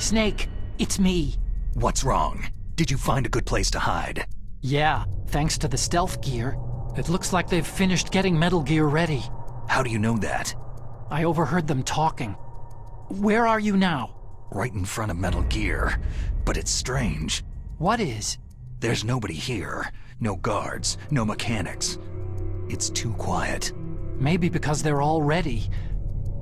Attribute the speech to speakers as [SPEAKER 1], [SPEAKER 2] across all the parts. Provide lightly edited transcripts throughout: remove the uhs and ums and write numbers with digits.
[SPEAKER 1] Snake, it's me.
[SPEAKER 2] What's wrong? Did you find a good place to hide?
[SPEAKER 1] Yeah, thanks to the stealth gear. It looks like they've finished getting Metal Gear ready.
[SPEAKER 2] How do you know that?
[SPEAKER 1] I overheard them talking. Where are you now?
[SPEAKER 2] Right in front of Metal Gear. But it's strange.
[SPEAKER 1] What is?
[SPEAKER 2] There's nobody here. No guards, no mechanics. It's too quiet.
[SPEAKER 1] Maybe because they're all ready.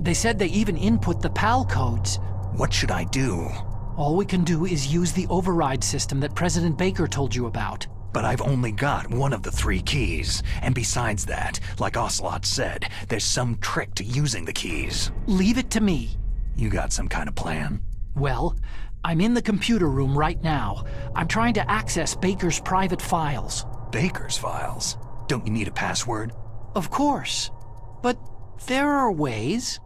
[SPEAKER 1] They said they even input the PAL codes.
[SPEAKER 2] What should I do?
[SPEAKER 1] All we can do is use the override system that President Baker told you about.
[SPEAKER 2] But I've only got one of the 3 keys. And besides that, like Ocelot said, there's some trick to using the keys.
[SPEAKER 1] Leave it to me.
[SPEAKER 2] You got some kind of plan?
[SPEAKER 1] Well, I'm in the computer room right now. I'm trying to access Baker's private files.
[SPEAKER 2] Baker's files? Don't you need a password?
[SPEAKER 1] Of course. But there are ways.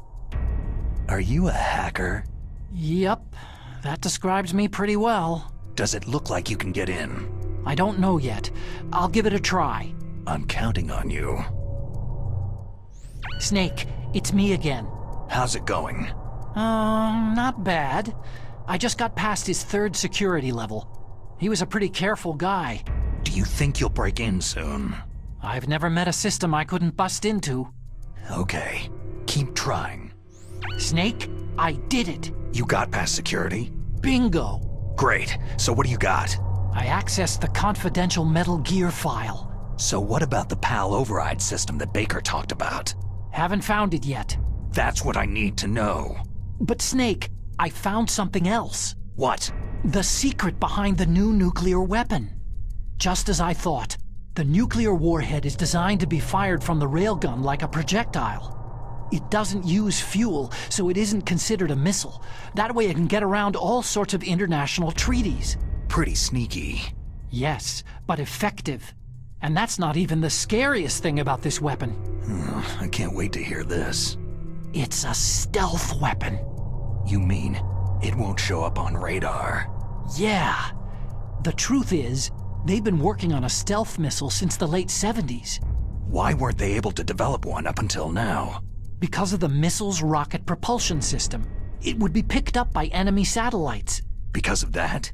[SPEAKER 2] Are you a hacker?
[SPEAKER 1] Yep, that describes me pretty well.
[SPEAKER 2] Does it look like you can get in?
[SPEAKER 1] I don't know yet. I'll give it a try.
[SPEAKER 2] I'm counting on you.
[SPEAKER 1] Snake, it's me again.
[SPEAKER 2] How's it going?
[SPEAKER 1] Not bad. I just got past his 3rd security level. He was a pretty careful guy.
[SPEAKER 2] Do you think you'll break in soon?
[SPEAKER 1] I've never met a system I couldn't bust into.
[SPEAKER 2] Okay, keep trying.
[SPEAKER 1] Snake, I did it.
[SPEAKER 2] You got past security?
[SPEAKER 1] Bingo.
[SPEAKER 2] Great, so what do you got?
[SPEAKER 1] I accessed the confidential Metal Gear file.
[SPEAKER 2] So what about the PAL override system that Baker talked about?
[SPEAKER 1] Haven't found it yet.
[SPEAKER 2] That's what I need to know.
[SPEAKER 1] But Snake, I found something else.
[SPEAKER 2] What?
[SPEAKER 1] The secret behind the new nuclear weapon. Just as I thought, the nuclear warhead is designed to be fired from the railgun like a projectile. It doesn't use fuel, so it isn't considered a missile. That way it can get around all sorts of international treaties.
[SPEAKER 2] Pretty sneaky.
[SPEAKER 1] Yes, but effective. And that's not even the scariest thing about this weapon.
[SPEAKER 2] I can't wait to hear this.
[SPEAKER 1] It's a stealth weapon.
[SPEAKER 2] You mean it won't show up on radar?
[SPEAKER 1] Yeah. The truth is, they've been working on a stealth missile since the late 70s.
[SPEAKER 2] Why weren't they able to develop one up until now?
[SPEAKER 1] Because of the missile's rocket propulsion system. It would be picked up by enemy satellites.
[SPEAKER 2] Because of that?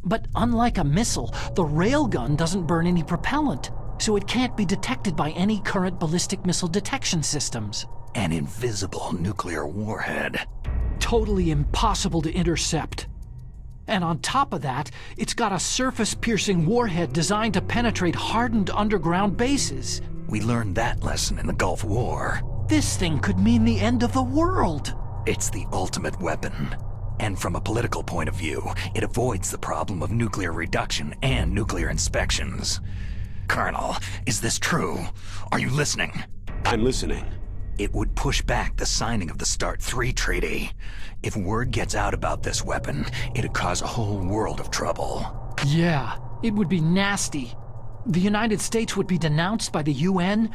[SPEAKER 1] But unlike a missile, the railgun doesn't burn any propellant, so it can't be detected by any current ballistic missile detection systems.
[SPEAKER 2] An invisible nuclear warhead.
[SPEAKER 1] Totally impossible to intercept. And on top of that, it's got a surface-piercing warhead designed to penetrate hardened underground bases.
[SPEAKER 2] We learned that lesson in the Gulf War.
[SPEAKER 1] This thing could mean the end of the world.
[SPEAKER 2] It's the ultimate weapon. And from a political point of view, it avoids the problem of nuclear reduction and nuclear inspections. Colonel, is this true? Are you listening?
[SPEAKER 3] I'm listening.
[SPEAKER 2] It would push back the signing of the START 3 treaty. If word gets out about this weapon, it'd cause a whole world of trouble.
[SPEAKER 1] Yeah, it would be nasty. The United States would be denounced by the UN.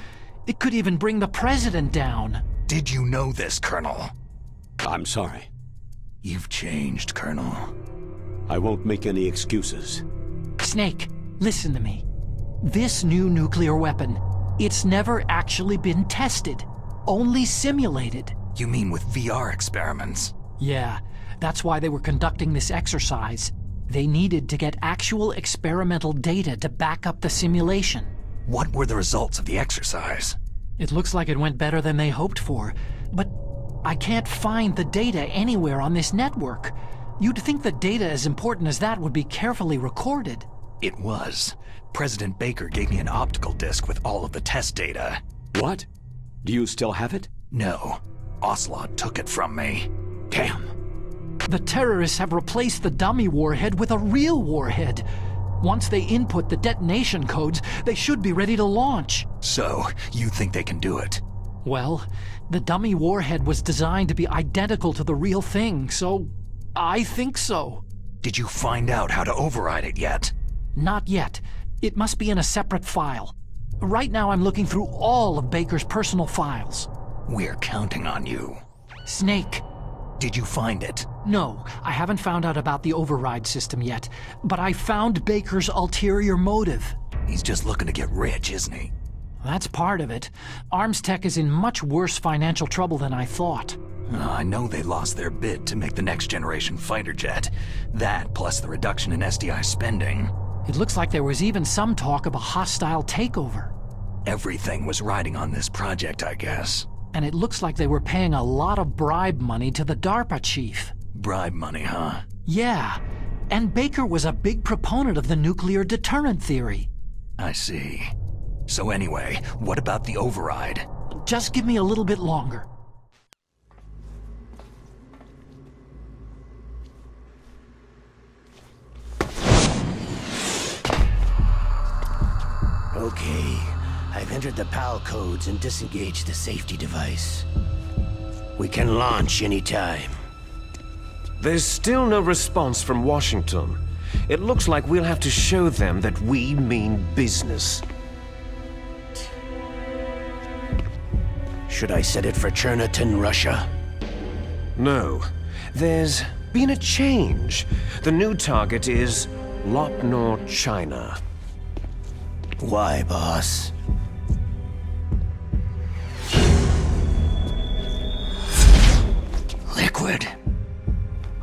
[SPEAKER 1] It could even bring the president down.
[SPEAKER 2] Did you know this, Colonel?
[SPEAKER 3] I'm sorry.
[SPEAKER 2] You've changed, Colonel.
[SPEAKER 3] I won't make any excuses.
[SPEAKER 1] Snake, listen to me. This new nuclear weapon, it's never actually been tested. Only simulated.
[SPEAKER 2] You mean with VR experiments?
[SPEAKER 1] Yeah, that's why they were conducting this exercise. They needed to get actual experimental data to back up the simulation.
[SPEAKER 2] What were the results of the exercise?
[SPEAKER 1] It looks like it went better than they hoped for, but I can't find the data anywhere on this network. You'd think the data as important as that would be carefully recorded.
[SPEAKER 2] It was. President Baker gave me an optical disc with all of the test data.
[SPEAKER 3] What? Do you still have it?
[SPEAKER 2] No. Ocelot took it from me.
[SPEAKER 3] Damn.
[SPEAKER 1] The terrorists have replaced the dummy warhead with a real warhead. Once they input the detonation codes, they should be ready to launch.
[SPEAKER 2] So, you think they can do it?
[SPEAKER 1] Well, the dummy warhead was designed to be identical to the real thing, so I think so.
[SPEAKER 2] Did you find out how to override it yet?
[SPEAKER 1] Not yet. It must be in a separate file. Right now I'm looking through all of Baker's personal files.
[SPEAKER 2] We're counting on you.
[SPEAKER 1] Snake.
[SPEAKER 2] Did you find it?
[SPEAKER 1] No, I haven't found out about the override system yet, but I found Baker's ulterior motive.
[SPEAKER 2] He's just looking to get rich, isn't he?
[SPEAKER 1] That's part of it. Arms Tech is in much worse financial trouble than I thought.
[SPEAKER 2] I know they lost their bid to make the next generation fighter jet. That, plus the reduction in SDI spending.
[SPEAKER 1] It looks like there was even some talk of a hostile takeover.
[SPEAKER 2] Everything was riding on this project, I guess.
[SPEAKER 1] And it looks like they were paying a lot of bribe money to the DARPA chief.
[SPEAKER 2] Bribe money, huh?
[SPEAKER 1] Yeah, and Baker was a big proponent of the nuclear deterrent theory.
[SPEAKER 2] I see. So anyway, what about the override?
[SPEAKER 1] Just give me a little bit longer.
[SPEAKER 4] Okay, I've entered the PAL codes and disengaged the safety device. We can launch anytime.
[SPEAKER 5] There's still no response from Washington. It looks like we'll have to show them that we mean business.
[SPEAKER 4] Should I set it for Cherniton, Russia?
[SPEAKER 5] No. There's been a change. The new target is Lopnor, China.
[SPEAKER 4] Why, boss?
[SPEAKER 2] Liquid.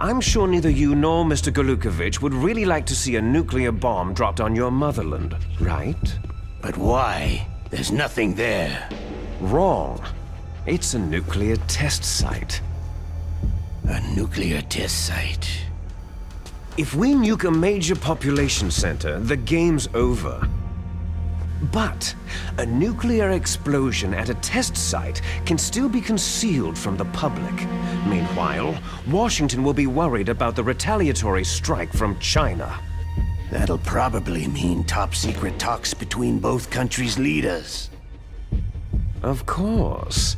[SPEAKER 5] I'm sure neither you nor Mr. Golukovich would really like to see a nuclear bomb dropped on your motherland, right?
[SPEAKER 4] But why? There's nothing there.
[SPEAKER 5] Wrong. It's a nuclear test site.
[SPEAKER 4] A nuclear test site.
[SPEAKER 5] If we nuke a major population center, the game's over. But a nuclear explosion at a test site can still be concealed from the public. Meanwhile, Washington will be worried about the retaliatory strike from China.
[SPEAKER 4] That'll probably mean top-secret talks between both countries' leaders.
[SPEAKER 5] Of course.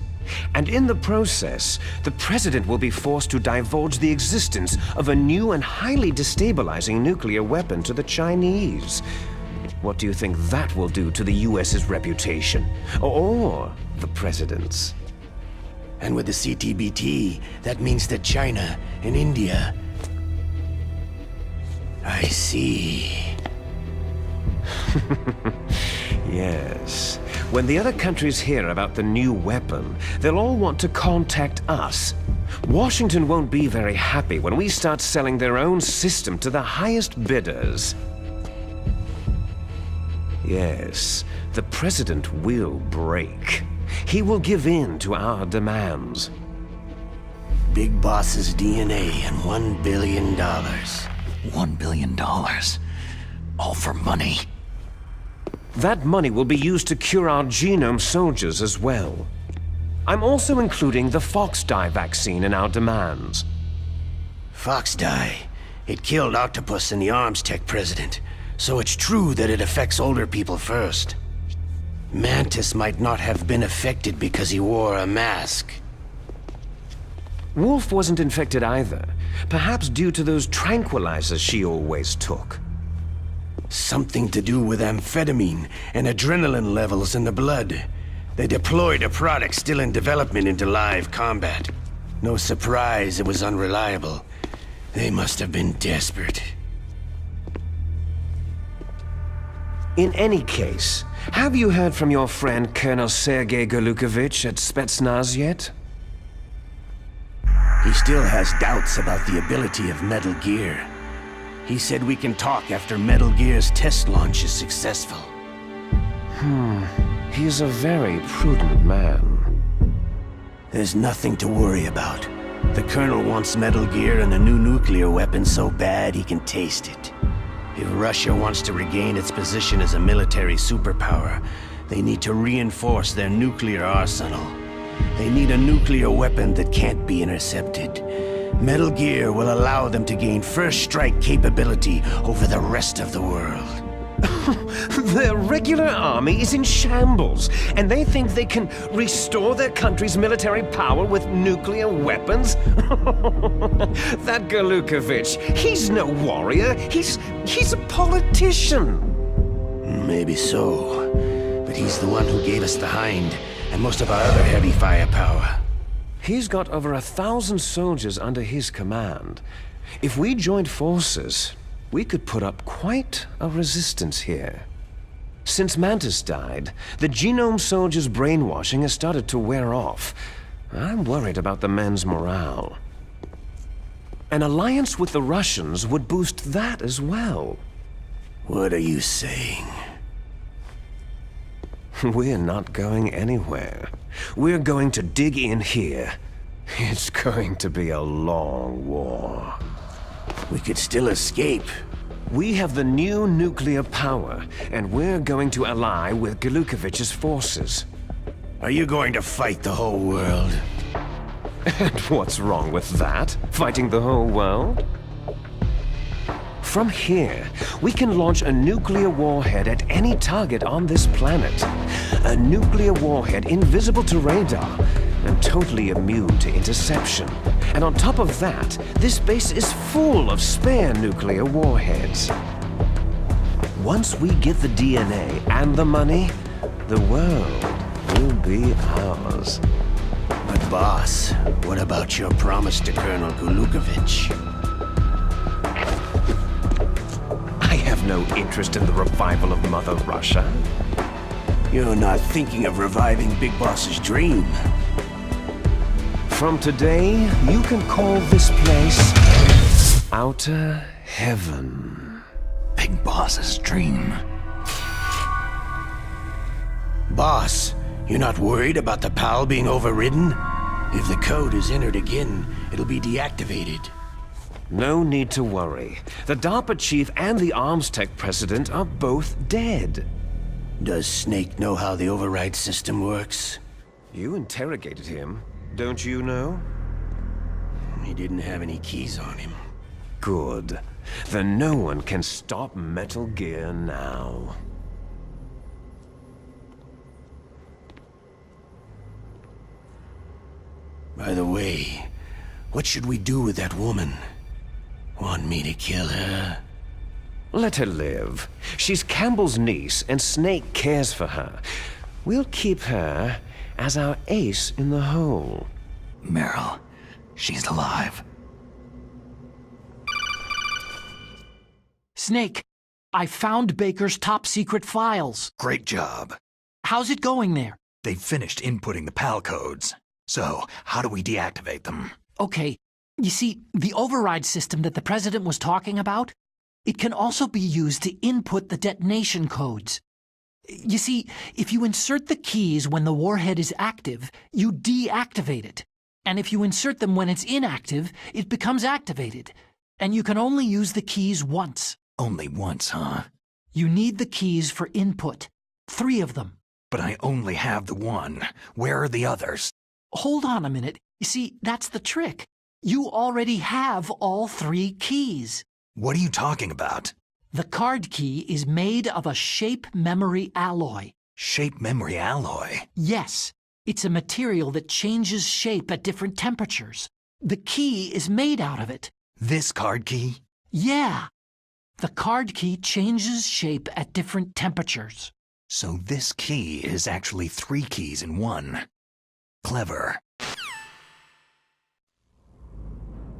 [SPEAKER 5] And in the process, the president will be forced to divulge the existence of a new and highly destabilizing nuclear weapon to the Chinese. What do you think that will do to the US's reputation? Or the president's?
[SPEAKER 4] And with the CTBT, that means that China and India... I see.
[SPEAKER 5] Yes. When the other countries hear about the new weapon, they'll all want to contact us. Washington won't be very happy when we start selling their own system to the highest bidders. Yes, the president will break. He will give in to our demands.
[SPEAKER 4] Big Boss's DNA and $1 billion.
[SPEAKER 2] $1 billion. All for money.
[SPEAKER 5] That money will be used to cure our genome soldiers as well. I'm also including the Fox-Die vaccine in our demands.
[SPEAKER 4] Fox-Die. It killed Octopus and the Arms Tech president. So it's true that it affects older people first. Mantis might not have been affected because he wore a mask.
[SPEAKER 5] Wolf wasn't infected either. Perhaps due to those tranquilizers she always took.
[SPEAKER 4] Something to do with amphetamine and adrenaline levels in the blood. They deployed a product still in development into live combat. No surprise it was unreliable. They must have been desperate.
[SPEAKER 5] In any case, have you heard from your friend Colonel Sergei Golukovich at Spetsnaz yet?
[SPEAKER 4] He still has doubts about the ability of Metal Gear. He said we can talk after Metal Gear's test launch is successful.
[SPEAKER 5] He's a very prudent man.
[SPEAKER 4] There's nothing to worry about. The Colonel wants Metal Gear and a new nuclear weapon so bad he can taste it. If Russia wants to regain its position as a military superpower, they need to reinforce their nuclear arsenal. They need a nuclear weapon that can't be intercepted. Metal Gear will allow them to gain first strike capability over the rest of the world.
[SPEAKER 5] Their regular army is in shambles, and they think they can restore their country's military power with nuclear weapons? That Golukovich, he's no warrior. He's a politician.
[SPEAKER 4] Maybe so, but he's the one who gave us the Hind and most of our other heavy firepower.
[SPEAKER 5] He's got over 1,000 soldiers under his command. If we joined forces, we could put up quite a resistance here. Since Mantis died, the genome soldiers' brainwashing has started to wear off. I'm worried about the men's morale. An alliance with the Russians would boost that as well.
[SPEAKER 4] What are you saying?
[SPEAKER 5] We're not going anywhere. We're going to dig in here. It's going to be a long war.
[SPEAKER 4] We could still escape.
[SPEAKER 5] We have the new nuclear power, and we're going to ally with Glukovich's forces.
[SPEAKER 4] Are you going to fight the whole world?
[SPEAKER 5] And what's wrong with that? Fighting the whole world? From here, we can launch a nuclear warhead at any target on this planet. A nuclear warhead invisible to radar and totally immune to interception. And on top of that, this base is full of spare nuclear warheads. Once we get the DNA and the money, the world will be ours.
[SPEAKER 4] But boss, what about your promise to Colonel Glukovich?
[SPEAKER 5] I have no interest in the revival of Mother Russia.
[SPEAKER 4] You're not thinking of reviving Big Boss's dream.
[SPEAKER 5] From today, you can call this place Outer Heaven.
[SPEAKER 2] Big Boss's dream.
[SPEAKER 4] Boss, you're not worried about the PAL being overridden? If the code is entered again, it'll be deactivated.
[SPEAKER 5] No need to worry. The DARPA chief and the Arms Tech president are both dead.
[SPEAKER 4] Does Snake know how the override system works?
[SPEAKER 5] You interrogated him, don't you know?
[SPEAKER 4] He didn't have any keys on him.
[SPEAKER 5] Good. Then no one can stop Metal Gear now.
[SPEAKER 4] By the way, what should we do with that woman? Want me to kill her?
[SPEAKER 5] Let her live. She's Campbell's niece, and Snake cares for her. We'll keep her as our ace in the hole.
[SPEAKER 2] Meryl, she's alive.
[SPEAKER 1] Snake, I found Baker's top-secret files.
[SPEAKER 2] Great job.
[SPEAKER 1] How's it going there?
[SPEAKER 2] They've finished inputting the PAL codes. So, how do we deactivate them?
[SPEAKER 1] Okay, you see, the override system that the President was talking about, it can also be used to input the detonation codes. You see, if you insert the keys when the warhead is active, you deactivate it. And if you insert them when it's inactive, it becomes activated. And you can only use the keys once.
[SPEAKER 2] Only once, huh?
[SPEAKER 1] You need the keys for input. 3 of them.
[SPEAKER 2] But I only have the one. Where are the others?
[SPEAKER 1] Hold on a minute. You see, that's the trick. You already have all 3 keys.
[SPEAKER 2] What are you talking about?
[SPEAKER 1] The card key is made of a shape memory alloy.
[SPEAKER 2] Shape memory alloy?
[SPEAKER 1] Yes, it's a material that changes shape at different temperatures. The key is made out of it.
[SPEAKER 2] This card key?
[SPEAKER 1] Yeah. The card key changes shape at different temperatures.
[SPEAKER 2] So this key is actually 3 keys in one. Clever.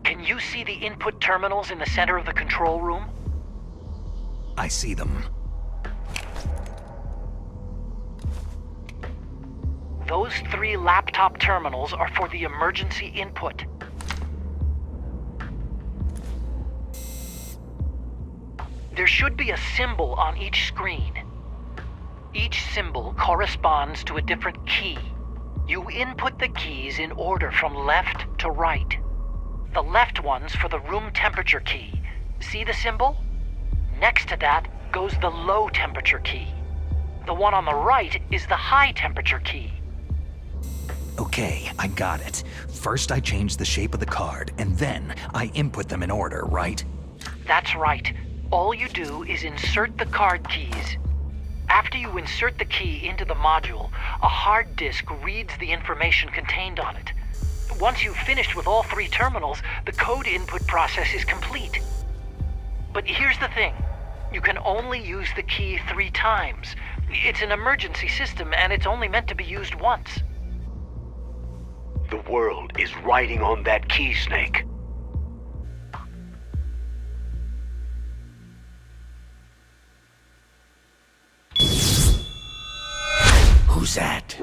[SPEAKER 1] Can you see the input terminals in the center of the control room?
[SPEAKER 2] I see them.
[SPEAKER 1] Those 3 laptop terminals are for the emergency input. There should be a symbol on each screen. Each symbol corresponds to a different key. You input the keys in order from left to right. The left one's for the room temperature key. See the symbol? Next to that goes the low temperature key. The one on the right is the high temperature key.
[SPEAKER 2] Okay, I got it. First I change the shape of the card, and then I input them in order, right?
[SPEAKER 1] That's right. All you do is insert the card keys. After you insert the key into the module, a hard disk reads the information contained on it. Once you've finished with all 3 terminals, the code input process is complete. But here's the thing. You can only use the key 3 times. It's an emergency system, and it's only meant to be used once.
[SPEAKER 3] The world is riding on that key, Snake.
[SPEAKER 4] Who's that?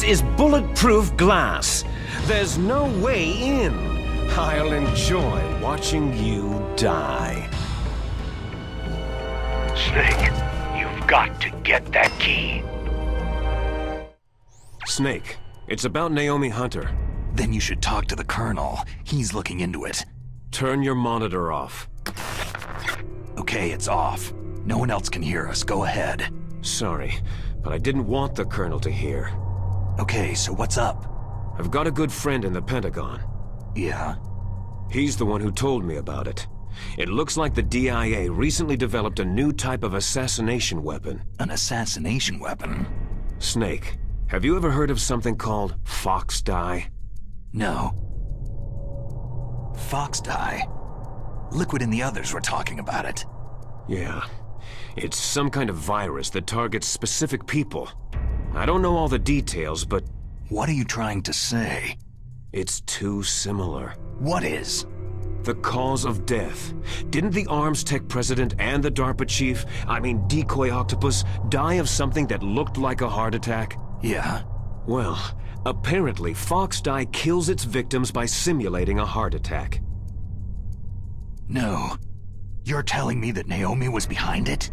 [SPEAKER 5] This is bulletproof glass. There's no way in. I'll enjoy watching you die.
[SPEAKER 3] Snake, you've got to get that key.
[SPEAKER 5] Snake, it's about Naomi Hunter.
[SPEAKER 2] Then you should talk to the Colonel. He's looking into it.
[SPEAKER 5] Turn your monitor off.
[SPEAKER 2] Okay, it's off. No one else can hear us. Go ahead.
[SPEAKER 5] Sorry, but I didn't want the Colonel to hear.
[SPEAKER 2] Okay, so what's up?
[SPEAKER 5] I've got a good friend in the Pentagon.
[SPEAKER 2] Yeah?
[SPEAKER 5] He's the one who told me about it. It looks like the DIA recently developed a new type of assassination weapon.
[SPEAKER 2] An assassination weapon?
[SPEAKER 5] Snake, have you ever heard of something called Fox Dye?
[SPEAKER 2] No. Fox Dye? Liquid and the others were talking about it.
[SPEAKER 5] Yeah. It's some kind of virus that targets specific people. I don't know all the details, but...
[SPEAKER 2] What are you trying to say?
[SPEAKER 5] It's too similar.
[SPEAKER 2] What is?
[SPEAKER 5] The cause of death. Didn't the Arms Tech president and the DARPA chief, Decoy Octopus, die of something that looked like a heart attack?
[SPEAKER 2] Yeah?
[SPEAKER 5] Well, apparently Fox Dye kills its victims by simulating a heart attack.
[SPEAKER 2] No. You're telling me that Naomi was behind it?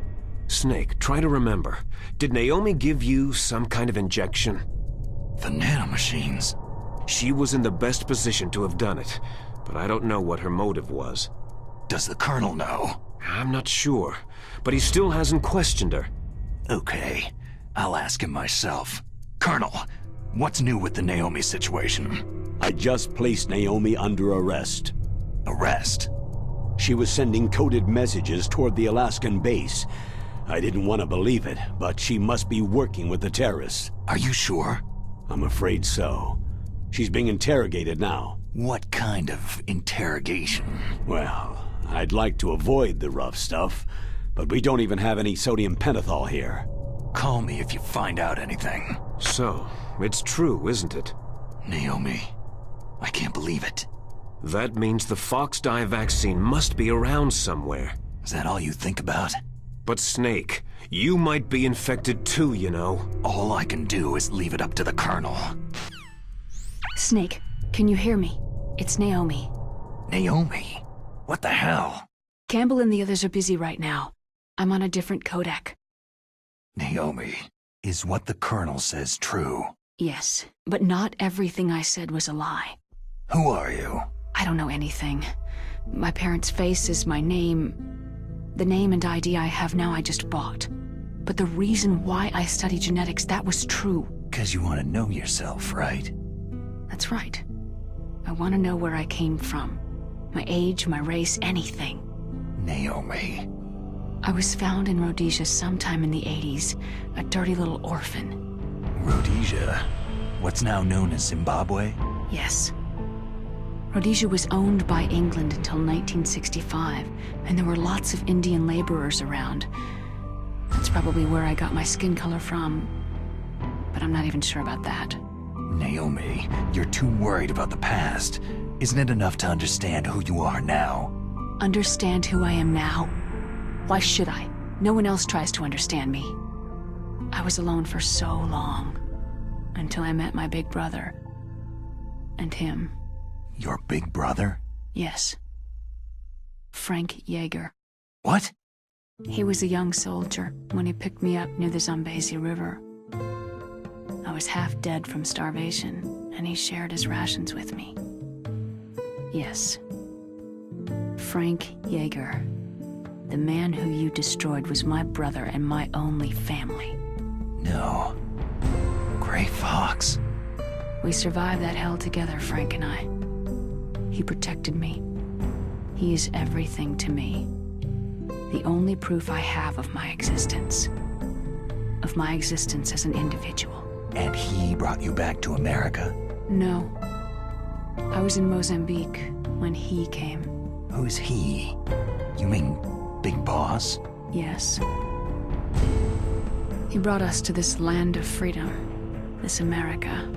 [SPEAKER 5] Snake, try to remember. Did Naomi give you some kind of injection?
[SPEAKER 2] The nanomachines.
[SPEAKER 5] She was in the best position to have done it, but I don't know what her motive was.
[SPEAKER 2] Does the Colonel know?
[SPEAKER 5] I'm not sure, but he still hasn't questioned her.
[SPEAKER 2] Okay, I'll ask him myself. Colonel, what's new with the Naomi situation?
[SPEAKER 6] I just placed Naomi under arrest.
[SPEAKER 2] Arrest?
[SPEAKER 6] She was sending coded messages toward the Alaskan base. I didn't want to believe it, but she must be working with the terrorists.
[SPEAKER 2] Are you sure?
[SPEAKER 6] I'm afraid so. She's being interrogated now.
[SPEAKER 2] What kind of interrogation?
[SPEAKER 6] Well, I'd like to avoid the rough stuff, but we don't even have any sodium pentothal here.
[SPEAKER 2] Call me if you find out anything.
[SPEAKER 5] So, it's true, isn't it?
[SPEAKER 2] Naomi, I can't believe it.
[SPEAKER 5] That means the Fox Dye vaccine must be around somewhere.
[SPEAKER 2] Is that all you think about?
[SPEAKER 5] But Snake, you might be infected too, you know.
[SPEAKER 2] All I can do is leave it up to the Colonel.
[SPEAKER 7] Snake, can you hear me? It's Naomi.
[SPEAKER 2] Naomi? What the hell?
[SPEAKER 7] Campbell and the others are busy right now. I'm on a different codec.
[SPEAKER 2] Naomi, is what the Colonel says true?
[SPEAKER 7] Yes, but not everything I said was a lie.
[SPEAKER 2] Who are you?
[SPEAKER 7] I don't know anything. My parents' face is my name. The name and ID I have now I just bought. But the reason why I study genetics, that was true.
[SPEAKER 2] 'Cause you want to know yourself, right?
[SPEAKER 7] That's right. I want to know where I came from. My age, my race, anything.
[SPEAKER 2] Naomi.
[SPEAKER 7] I was found in Rhodesia sometime in the 80s, a dirty little orphan.
[SPEAKER 2] Rhodesia? What's now known as Zimbabwe?
[SPEAKER 7] Yes. Rhodesia was owned by England until 1965, and there were lots of Indian laborers around. That's probably where I got my skin color from, but I'm not even sure about that.
[SPEAKER 2] Naomi, you're too worried about the past. Isn't it enough to understand who you are now?
[SPEAKER 7] Understand who I am now? Why should I? No one else tries to understand me. I was alone for so long, until I met my big brother. And him.
[SPEAKER 2] Your big brother?
[SPEAKER 7] Yes. Frank Yeager.
[SPEAKER 2] What?
[SPEAKER 7] He was a young soldier when he picked me up near the Zambezi River. I was half dead from starvation, and he shared his rations with me. Yes. Frank Yeager. The man who you destroyed was my brother and my only family.
[SPEAKER 2] No. Gray Fox.
[SPEAKER 7] We survived that hell together, Frank and I. He protected me. He is everything to me. The only proof I have of my existence. Of my existence as an individual.
[SPEAKER 2] And he brought you back to America?
[SPEAKER 7] No. I was in Mozambique when he came.
[SPEAKER 2] Who's he? You mean Big Boss?
[SPEAKER 7] Yes. He brought us to this land of freedom, this America.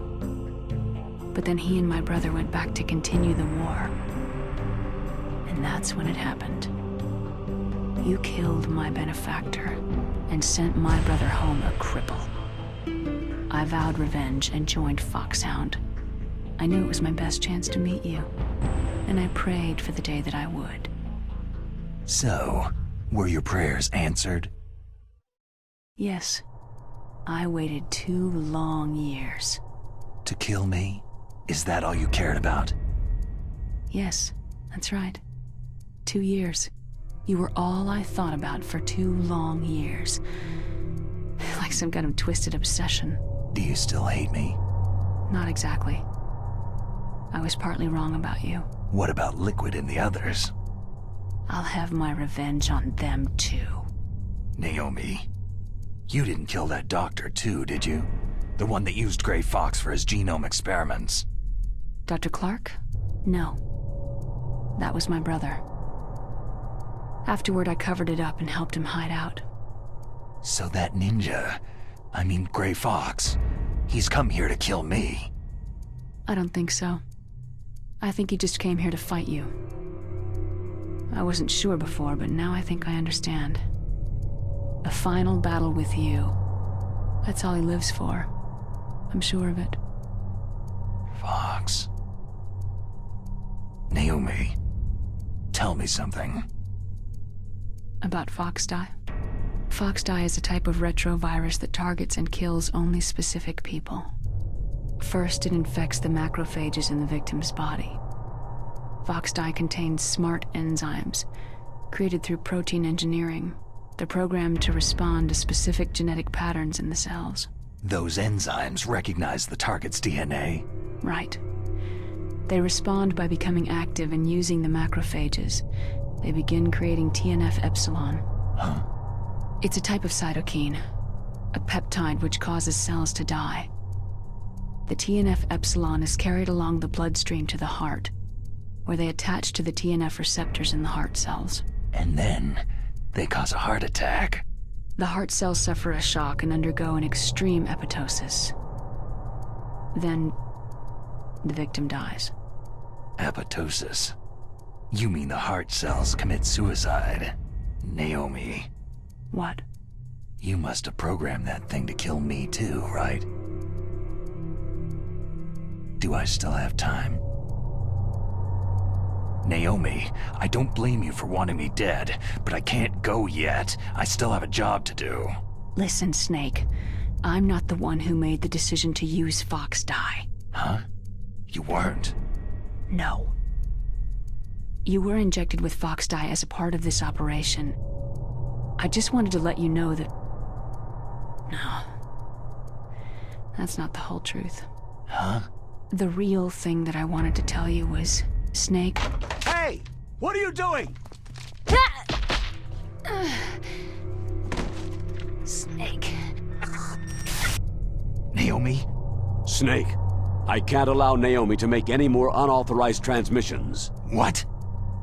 [SPEAKER 7] But then he and my brother went back to continue the war. And that's when it happened. You killed my benefactor and sent my brother home a cripple. I vowed revenge and joined Foxhound. I knew it was my best chance to meet you, and I prayed for the day that I would.
[SPEAKER 2] So, were your prayers answered?
[SPEAKER 7] Yes. I waited 2 long years.
[SPEAKER 2] To kill me? Is that all you cared about?
[SPEAKER 7] Yes, that's right. 2 years. You were all I thought about for 2 long years. Like some kind of twisted obsession.
[SPEAKER 2] Do you still hate me?
[SPEAKER 7] Not exactly. I was partly wrong about you.
[SPEAKER 2] What about Liquid and the others?
[SPEAKER 7] I'll have my revenge on them too.
[SPEAKER 2] Naomi, you didn't kill that doctor too, did you? The one that used Gray Fox for his genome experiments.
[SPEAKER 7] Dr. Clark? No. That was my brother. Afterward, I covered it up and helped him hide out.
[SPEAKER 2] So that ninja, I mean Gray Fox, he's come here to kill me.
[SPEAKER 7] I don't think so. I think he just came here to fight you. I wasn't sure before, but now I think I understand. A final battle with you. That's all he lives for. I'm sure of it.
[SPEAKER 2] Fox. Naomi, tell me something.
[SPEAKER 7] About Foxdie? Foxdie is a type of retrovirus that targets and kills only specific people. First, it infects the macrophages in the victim's body. Foxdie contains smart enzymes, created through protein engineering. They're programmed to respond to specific genetic patterns in the cells.
[SPEAKER 2] Those enzymes recognize the target's DNA?
[SPEAKER 7] Right. They respond by becoming active and using the macrophages. They begin creating TNF-epsilon.
[SPEAKER 2] Huh?
[SPEAKER 7] It's a type of cytokine, a peptide which causes cells to die. The TNF-epsilon is carried along the bloodstream to the heart, where they attach to the TNF receptors in the heart cells.
[SPEAKER 2] And then, they cause a heart attack.
[SPEAKER 7] The heart cells suffer a shock and undergo an extreme apoptosis. Then, the victim dies.
[SPEAKER 2] Apoptosis? You mean the heart cells commit suicide? Naomi.
[SPEAKER 7] What?
[SPEAKER 2] You must have programmed that thing to kill me too, right? Do I still have time? Naomi, I don't blame you for wanting me dead, but I can't go yet. I still have a job to do.
[SPEAKER 7] Listen, Snake. I'm not the one who made the decision to use Foxdie.
[SPEAKER 2] Huh? You weren't?
[SPEAKER 7] No. You were injected with Foxdie as a part of this operation. I just wanted to let you know that... No. That's not the whole truth.
[SPEAKER 2] Huh?
[SPEAKER 7] The real thing that I wanted to tell you was, Snake...
[SPEAKER 6] Hey! What are you doing?
[SPEAKER 7] Snake...
[SPEAKER 2] Naomi?
[SPEAKER 6] Snake, I can't allow Naomi to make any more unauthorized transmissions.
[SPEAKER 2] What?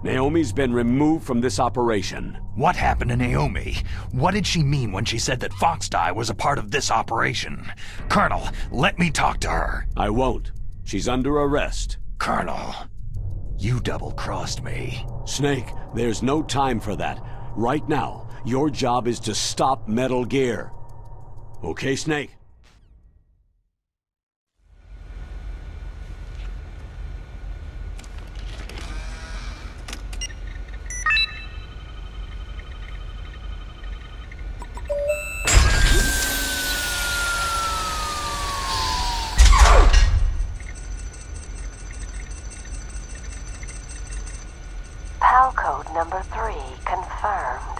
[SPEAKER 6] Naomi's been removed from this operation.
[SPEAKER 2] What happened to Naomi? What did she mean when she said that Foxdie was a part of this operation? Colonel, let me talk to her.
[SPEAKER 6] I won't. She's under arrest.
[SPEAKER 2] Colonel, you double-crossed me.
[SPEAKER 6] Snake, there's no time for that. Right now, your job is to stop Metal Gear. Okay, Snake?
[SPEAKER 8] PAL code number 3 confirmed.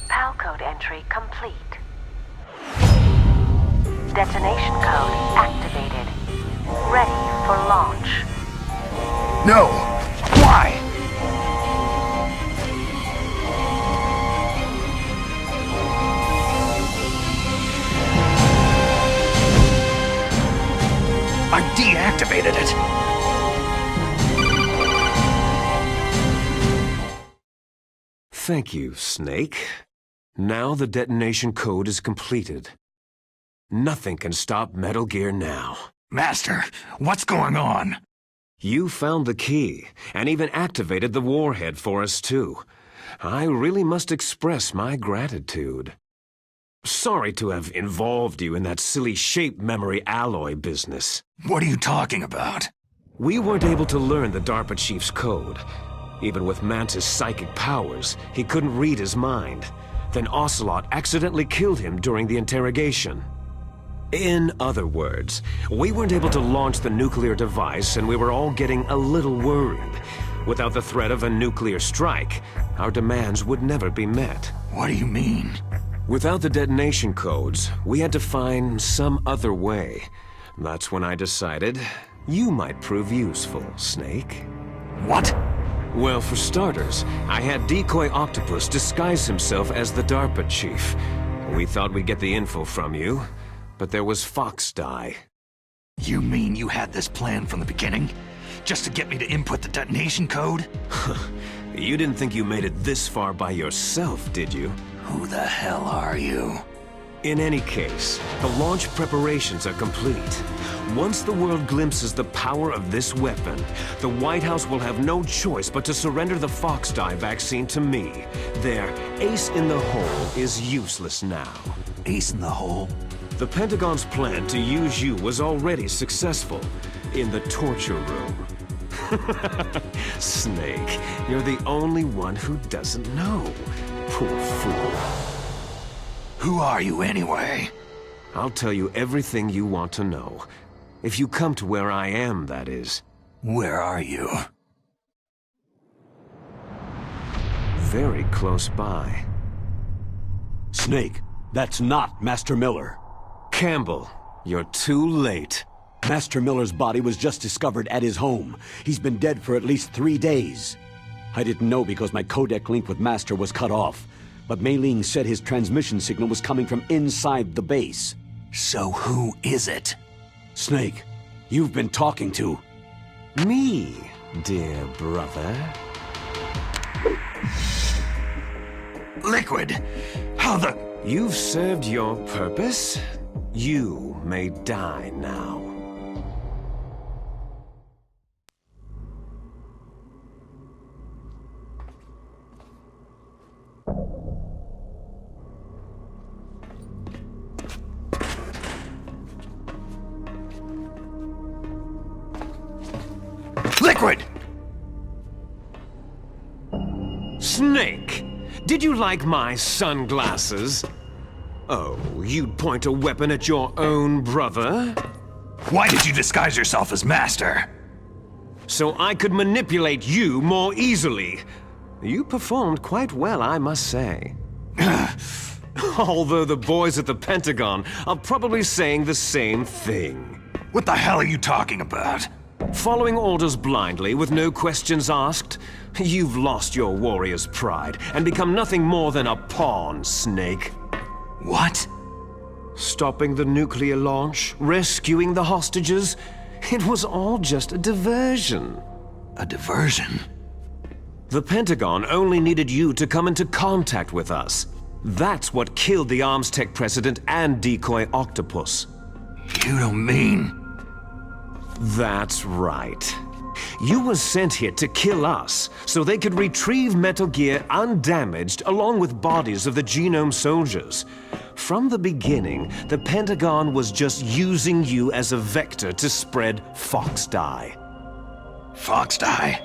[SPEAKER 8] PAL code entry complete. Detonation code activated. Ready for launch.
[SPEAKER 2] No! Why? I deactivated it!
[SPEAKER 5] Thank you, Snake. Now the detonation code is completed. Nothing can stop Metal Gear now.
[SPEAKER 2] Master, what's going on?
[SPEAKER 5] You found the key, and even activated the warhead for us too. I really must express my gratitude. Sorry to have involved you in that silly shape memory alloy business.
[SPEAKER 2] What are you talking about?
[SPEAKER 5] We weren't able to learn the DARPA chief's code. Even with Mantis' psychic powers, he couldn't read his mind. Then Ocelot accidentally killed him during the interrogation. In other words, we weren't able to launch the nuclear device, and we were all getting a little worried. Without the threat of a nuclear strike, our demands would never be met.
[SPEAKER 2] What do you mean?
[SPEAKER 5] Without the detonation codes, we had to find some other way. That's when I decided you might prove useful, Snake.
[SPEAKER 2] What?
[SPEAKER 5] Well, for starters, I had Decoy Octopus disguise himself as the DARPA chief. We thought we'd get the info from you, but there was Foxdie.
[SPEAKER 2] You mean you had this plan from the beginning? Just to get me to input the detonation code?
[SPEAKER 5] You didn't think you made it this far by yourself, did you?
[SPEAKER 2] Who the hell are you?
[SPEAKER 5] In any case, the launch preparations are complete. Once the world glimpses the power of this weapon, the White House will have no choice but to surrender the Foxdie vaccine to me. Their ace in the hole is useless now.
[SPEAKER 2] Ace in the hole?
[SPEAKER 5] The Pentagon's plan to use you was already successful in the torture room. Snake, you're the only one who doesn't know. Poor fool.
[SPEAKER 2] Who are you anyway?
[SPEAKER 5] I'll tell you everything you want to know. If you come to where I am, that is.
[SPEAKER 2] Where are you?
[SPEAKER 5] Very close by.
[SPEAKER 6] Snake, that's not Master Miller.
[SPEAKER 5] Campbell, you're too late.
[SPEAKER 6] Master Miller's body was just discovered at his home. He's been dead for at least 3 days. I didn't know because my codec link with Master was cut off. But Mei Ling said his transmission signal was coming from inside the base.
[SPEAKER 2] So who is it?
[SPEAKER 6] Snake, you've been talking to...
[SPEAKER 5] Me, dear brother.
[SPEAKER 2] Liquid! How the...
[SPEAKER 5] You've served your purpose. You may die now.
[SPEAKER 2] Liquid!
[SPEAKER 5] Snake, did you like my sunglasses? Oh, you'd point a weapon at your own brother?
[SPEAKER 2] Why did you disguise yourself as Master?
[SPEAKER 5] So I could manipulate you more easily. You performed quite well, I must say. Although the boys at the Pentagon are probably saying the same thing.
[SPEAKER 2] What the hell are you talking about?
[SPEAKER 5] Following orders blindly with no questions asked, you've lost your warrior's pride and become nothing more than a pawn, Snake.
[SPEAKER 2] What?
[SPEAKER 5] Stopping the nuclear launch, rescuing the hostages, it was all just a diversion.
[SPEAKER 2] A diversion?
[SPEAKER 5] The Pentagon only needed you to come into contact with us. That's what killed the Armstech president and Decoy Octopus.
[SPEAKER 2] You don't mean...
[SPEAKER 5] That's right. You were sent here to kill us, so they could retrieve Metal Gear undamaged along with bodies of the Genome soldiers. From the beginning, the Pentagon was just using you as a vector to spread Foxdie.
[SPEAKER 2] Foxdie?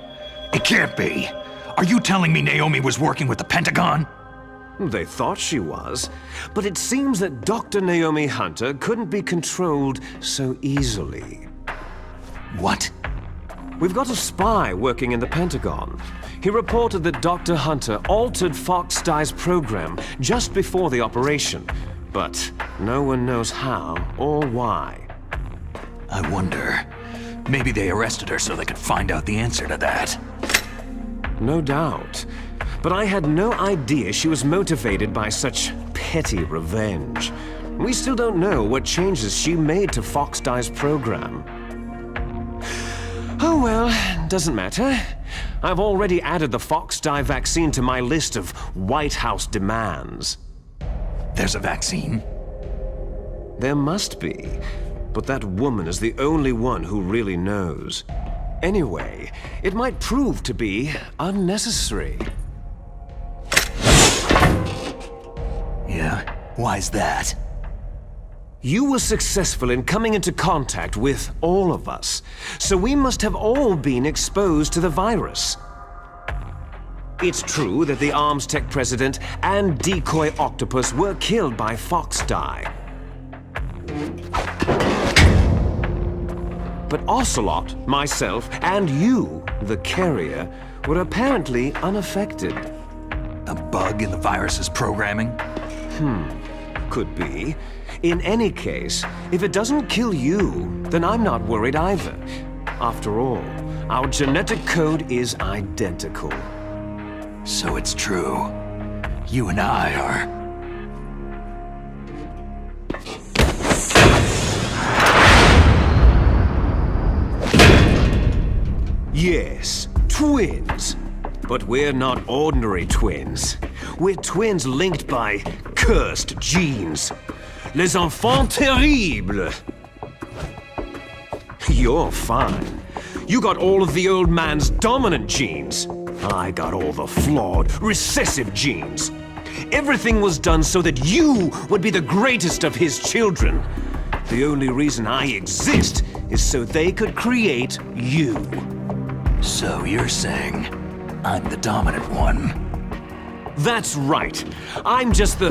[SPEAKER 2] It can't be. Are you telling me Naomi was working with the Pentagon?
[SPEAKER 5] They thought she was, but it seems that Dr. Naomi Hunter couldn't be controlled so easily.
[SPEAKER 2] What?
[SPEAKER 5] We've got a spy working in the Pentagon. He reported that Dr. Hunter altered Foxdie's program just before the operation, but no one knows how or why.
[SPEAKER 2] I wonder. Maybe they arrested her so they could find out the answer to that.
[SPEAKER 5] No doubt. But I had no idea she was motivated by such petty revenge. We still don't know what changes she made to Foxdie's program. Oh well, doesn't matter. I've already added the Foxdie vaccine to my list of White House demands.
[SPEAKER 2] There's a vaccine?
[SPEAKER 5] There must be, but that woman is the only one who really knows. Anyway, it might prove to be unnecessary.
[SPEAKER 2] Yeah, Why's that?
[SPEAKER 5] You were successful in coming into contact with all of us, so we must have all been exposed to the virus. It's true that the Armstech president and decoy octopus were killed by Foxdie. But Ocelot, myself, and you, the carrier, were apparently unaffected.
[SPEAKER 2] A bug in the virus's programming?
[SPEAKER 5] Could be. In any case, if it doesn't kill you, then I'm not worried either. After all, our genetic code is identical.
[SPEAKER 2] So it's true. You and I are...
[SPEAKER 5] Yes, twins. But we're not ordinary twins. We're twins linked by cursed genes. Les enfants terribles. You're fine. You got all of the old man's dominant genes. I got all the flawed, recessive genes. Everything was done so that you would be the greatest of his children. The only reason I exist is so they could create you.
[SPEAKER 2] So you're saying I'm the dominant one?
[SPEAKER 5] That's right. I'm just the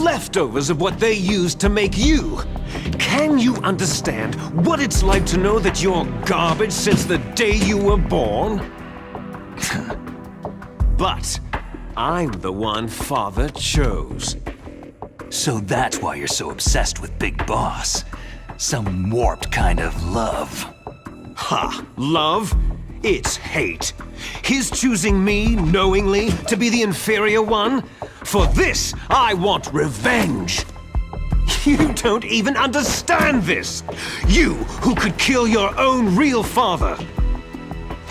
[SPEAKER 5] leftovers of what they used to make you. Can you understand what it's like to know that you're garbage since the day you were born? But I'm the one Father chose.
[SPEAKER 2] So that's why you're so obsessed with Big Boss. Some warped kind of love.
[SPEAKER 5] Ha! Love? It's hate. His choosing me, knowingly, to be the inferior one? For this, I want revenge. You don't even understand this. You, who could kill your own real father.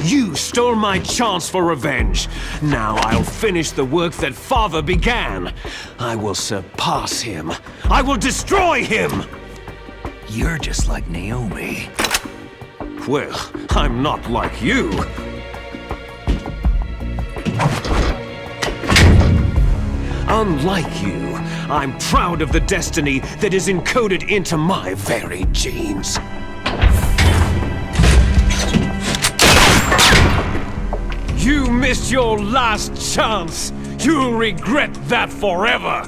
[SPEAKER 5] You stole my chance for revenge. Now I'll finish the work that Father began. I will surpass him. I will destroy him!
[SPEAKER 2] You're just like Naomi.
[SPEAKER 5] Well, I'm not like you. Unlike you, I'm proud of the destiny that is encoded into my very genes. You missed your last chance. You'll regret that forever.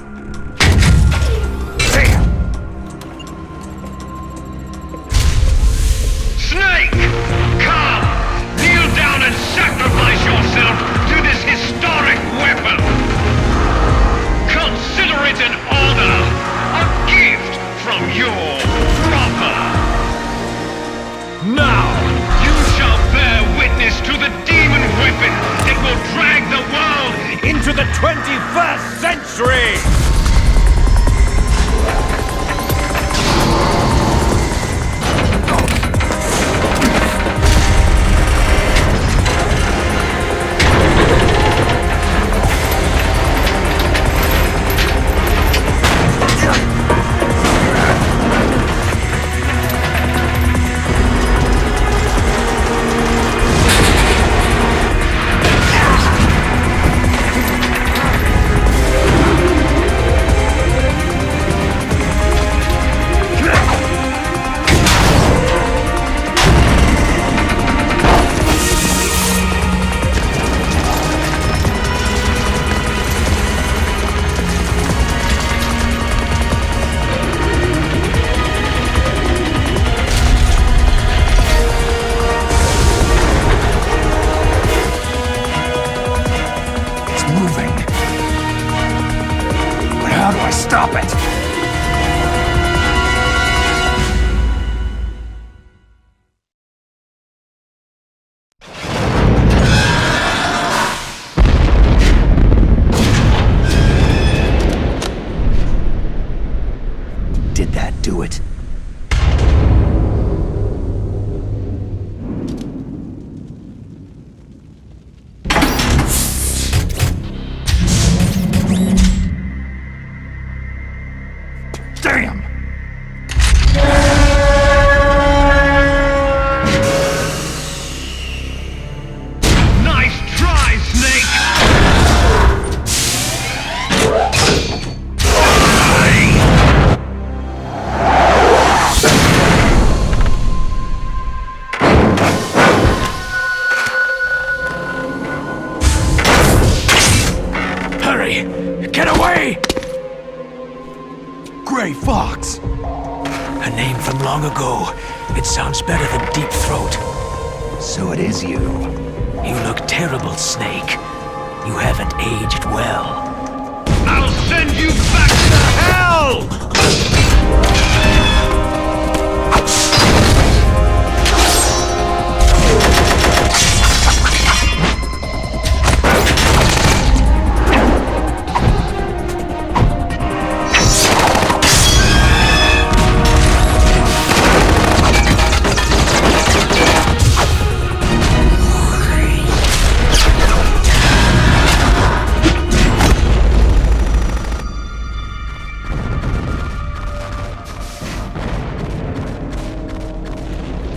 [SPEAKER 3] Snake! Come! Kneel down and sacrifice yourself to this historic weapon! Consider it an honor! A gift from your brother!
[SPEAKER 5] Now!
[SPEAKER 3] You shall bear witness to the demon weapon that will drag the world
[SPEAKER 5] Into the 21st century!
[SPEAKER 2] Stop it! Did that do it? Damn!
[SPEAKER 3] Nice try, Snake!
[SPEAKER 2] Get away! Gray Fox!
[SPEAKER 4] A name from long ago. It sounds better than Deep Throat.
[SPEAKER 2] So it is you.
[SPEAKER 4] You look terrible, Snake. You haven't aged well.
[SPEAKER 3] I'll send you back to hell!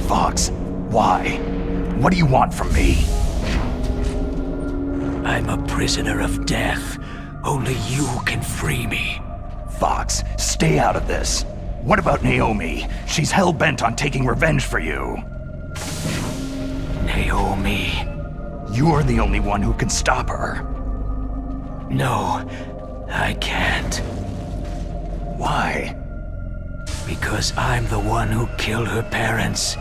[SPEAKER 2] Fox, why? What do you want from me?
[SPEAKER 4] I'm a prisoner of death. Only you can free me.
[SPEAKER 2] Fox, stay out of this. What about Naomi? She's hell-bent on taking revenge for you.
[SPEAKER 4] Naomi.
[SPEAKER 2] You're the only one who can stop her.
[SPEAKER 4] No, I can't.
[SPEAKER 2] Why?
[SPEAKER 4] Because I'm the one who killed her parents.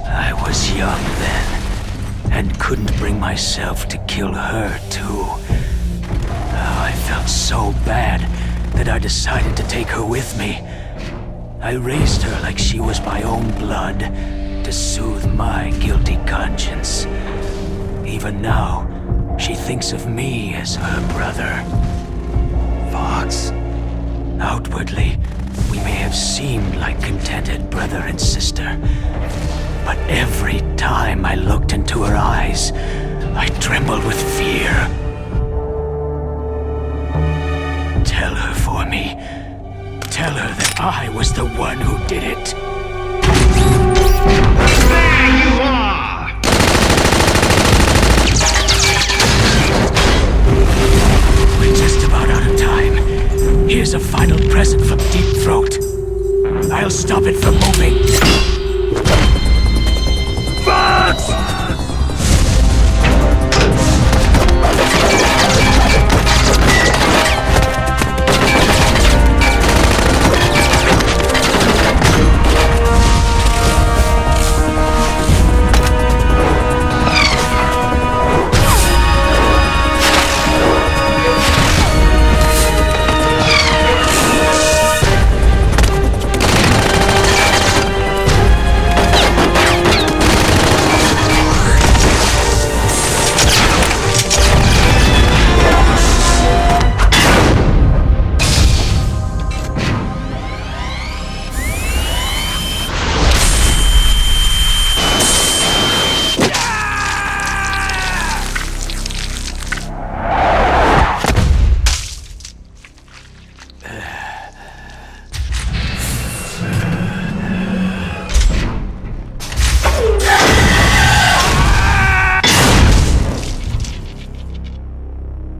[SPEAKER 4] I was young then, and couldn't bring myself to kill her too. Oh, I felt so bad that I decided to take her with me. I raised her like she was my own blood, to soothe my guilty conscience. Even now, she thinks of me as her brother.
[SPEAKER 2] Fox.
[SPEAKER 4] Outwardly, we may have seemed like contented brother and sister, but every time I looked into her eyes, I trembled with fear. Tell her for me. Tell her that I was the one who did it.
[SPEAKER 3] There you are!
[SPEAKER 4] We're just about out of time. Here's a final present from Deep Throat. I'll stop it from moving.
[SPEAKER 2] Fox!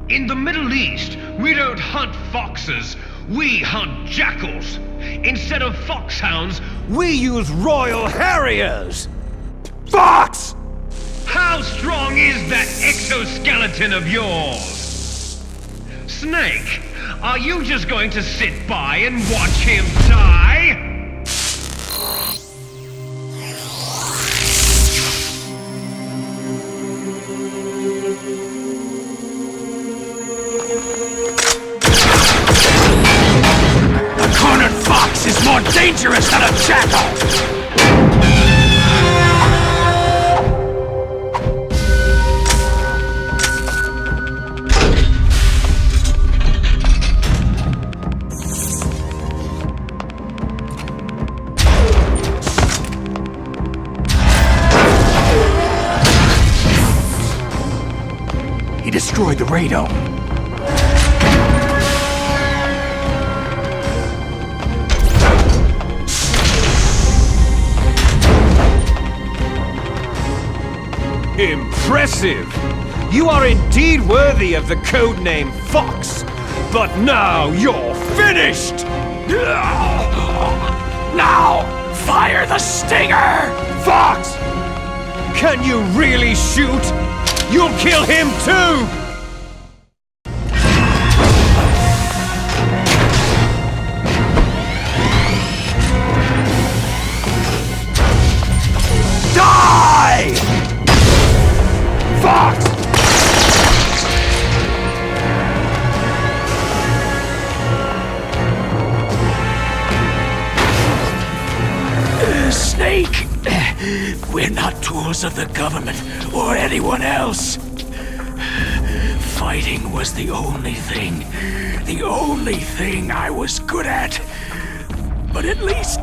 [SPEAKER 3] In the Middle East, we don't hunt foxes, we hunt jackals. Instead of foxhounds,
[SPEAKER 5] We use Royal Harriers!
[SPEAKER 2] Fox!
[SPEAKER 3] how strong is that exoskeleton of yours? Snake, are you just going to sit by and watch him die?
[SPEAKER 2] A cornered fox is more dangerous than a jackal! He destroyed the radome.
[SPEAKER 5] Impressive! You are indeed worthy of the codename Fox, but now you're finished!
[SPEAKER 2] Now, fire the stinger!
[SPEAKER 5] Fox! Can you really shoot? You'll kill him too!
[SPEAKER 4] not tools of the government or anyone else. Fighting was the only thing I was good at. But at least,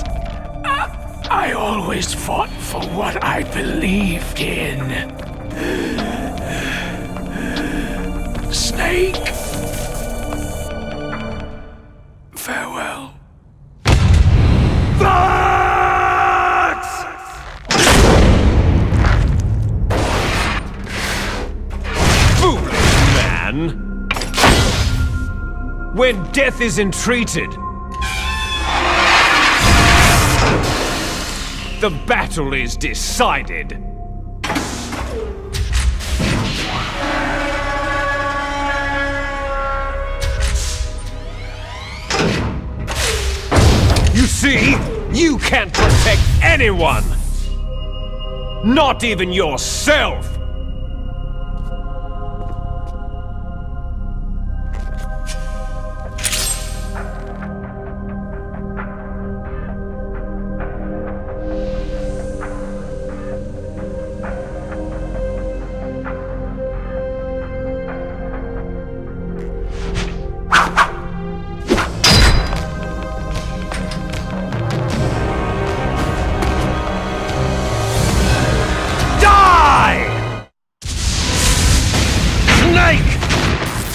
[SPEAKER 4] I always fought for what I believed in. Snake. Farewell.
[SPEAKER 5] Foolish man! When death is entreated, the battle is decided. You see, you can't protect anyone! Not even yourself!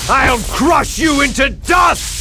[SPEAKER 5] I'll crush you into dust!